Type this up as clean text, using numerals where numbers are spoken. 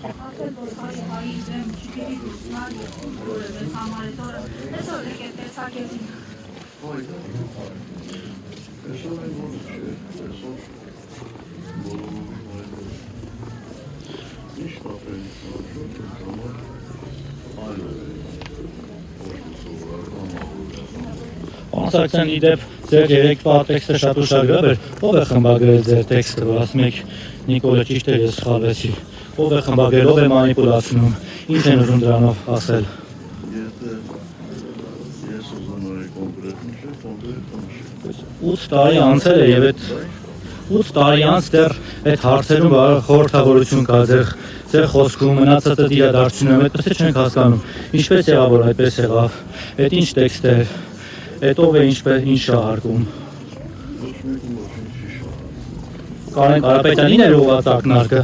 Ասել, որ հայի դեմ չպիտի դուսնալ և որը մեզ համարետորը, այսօր եկել տեսակետին։ Այսօր այն որը չէ, այսօր բոլորովին այլ է։ Ինչ տապերի սանջոտ է համար այլ է, ոչ սովորական աղորության։ Անսակցան իդեպ ձեր երեկվա տեքստը շատ ուշագրավ էր, ով է խմբագրել ձեր տեքստը, որ ասում եք Նիկոլը ճիշտ է, ես սխալվեցի, ով է խմբագրել, ով է մանիպուլացնում, ինչ են ուզում դրանով ասել։ Եթե ես ուզանայի կոնկրետ նշել, կոնկրետ նշել։ 8 տարի անցել է և այդ 8 տարի անց դեռ այդ հարցերում խորհրդավորություն կա ձեր խոսքում, մնացածը իրադարձությունում, այդպես է չենք հասկանում, ինչպես եղավ, որ այդպես եղավ, այդ ինչ տեքստ է, այդ ով է ինչ շահարկում։ Ոչ մեկում ոչինչ չի շահարկում։ Կարեն Կարապետյանին էր ուղղված ակնարկը։